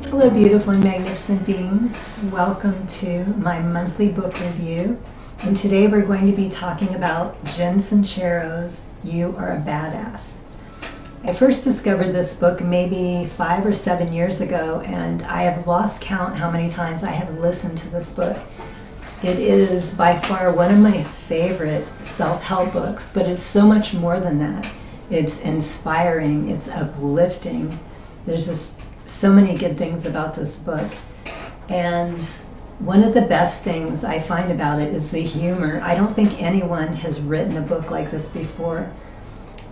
Hello, beautiful and magnificent beings. Welcome to my monthly book review. And today we're going to be talking about Jen Sincero's You Are a Badass. I first discovered this book maybe 5 or 7 years ago, and I have lost count how many times I have listened to this book. It is by far one of my favorite self-help books, but it's so much more than that. It's inspiring, it's uplifting. There's just so many good things about this book. And one of the best things I find about it is the humor. I don't think anyone has written a book like this before.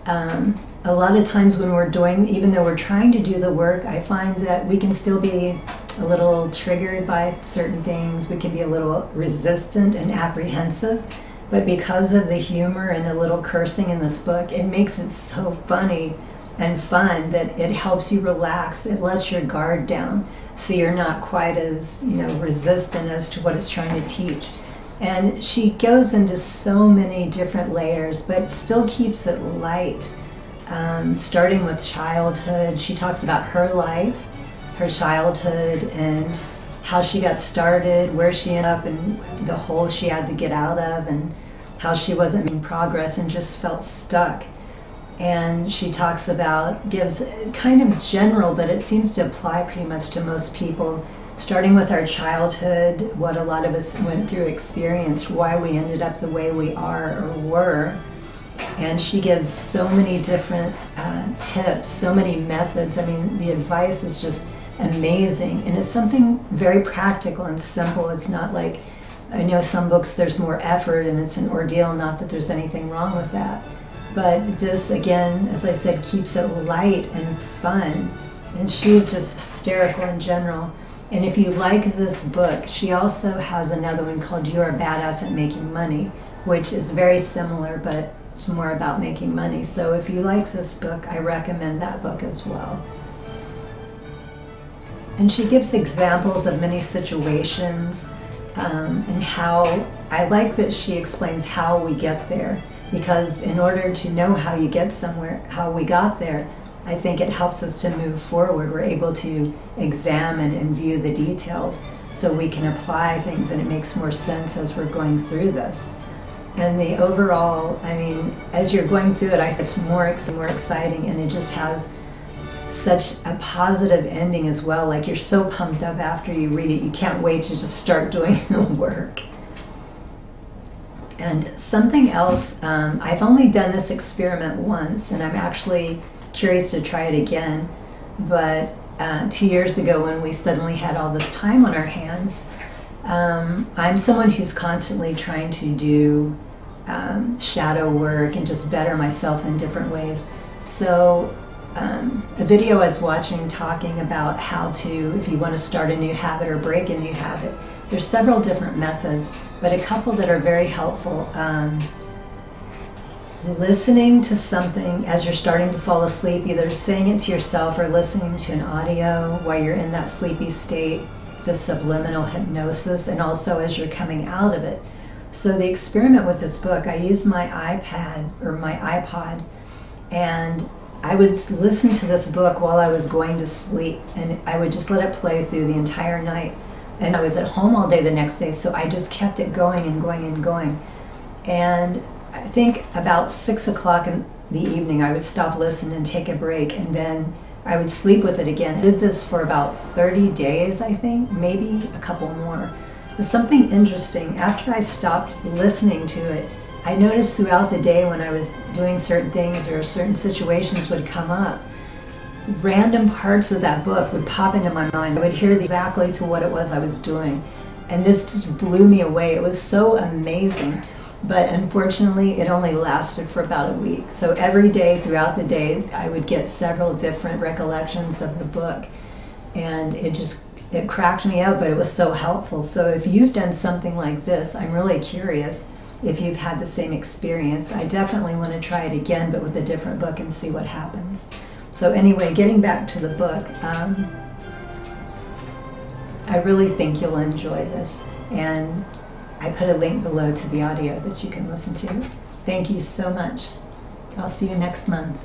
A lot of times when we're doing, even though we're trying to do the work, I find that we can still be a little triggered by certain things. We can be a little resistant and apprehensive. But because of the humor and a little cursing in this book, it makes it so funny and fun that it helps you relax. It lets your guard down so you're not quite as resistant as to what it's trying to teach. And she goes into so many different layers, but still keeps it light. Starting with childhood, she talks about her life, her childhood, and how she got started, where she ended up, and the hole she had to get out of, and how she wasn't making progress and just felt stuck. And she talks about, gives kind of general, but it seems to apply pretty much to most people, starting with our childhood, what a lot of us went through, experienced, why we ended up the way we are or were. And she gives so many different tips, so many methods. I mean, the advice is just amazing. And it's something very practical and simple. It's not like, I know some books there's more effort and it's an ordeal, not that there's anything wrong with that. But this, again, as I said, keeps it light and fun. And she's just hysterical in general. And if you like this book, she also has another one called You're a Badass at Making Money, which is very similar, but it's more about making money. So if you like this book, I recommend that book as well. And she gives examples of many situations and how, I like that she explains how we get there. Because in order to know how you get somewhere, how we got there, I think it helps us to move forward. We're able to examine and view the details so we can apply things, and it makes more sense as we're going through this. And the overall, I mean, as you're going through it, I think it's more exciting, and it just has such a positive ending as well. Like, you're so pumped up after you read it, you can't wait to just start doing the work. And something else, I've only done this experiment once, and I'm actually curious to try it again. But 2 years ago, when we suddenly had all this time on our hands, I'm someone who's constantly trying to do shadow work and just better myself in different ways. So a video I was watching talking about how to, if you want to start a new habit or break a new habit, there's several different methods, but a couple that are very helpful. Listening to something as you're starting to fall asleep, either saying it to yourself or listening to an audio while you're in that sleepy state, the subliminal hypnosis, and also as you're coming out of it. So the experiment with this book, I used my iPad or my iPod, and I would listen to this book while I was going to sleep, and I would just let it play through the entire night. And I was at home all day the next day, so I just kept it going and going and going. And I think about 6 o'clock in the evening, I would stop listening and take a break, and then I would sleep with it again. I did this for about 30 days, I think, maybe a couple more. It was something interesting. After I stopped listening to it, I noticed throughout the day when I was doing certain things or certain situations would come up, random parts of that book would pop into my mind. I would hear exactly to what it was I was doing. And this just blew me away. It was so amazing. But unfortunately, it only lasted for about a week. So every day throughout the day, I would get several different recollections of the book. And it cracked me up, but it was so helpful. So if you've done something like this, I'm really curious if you've had the same experience. I definitely want to try it again, but with a different book, and see what happens. So anyway, getting back to the book, I really think you'll enjoy this. And I put a link below to the audio that you can listen to. Thank you so much. I'll see you next month.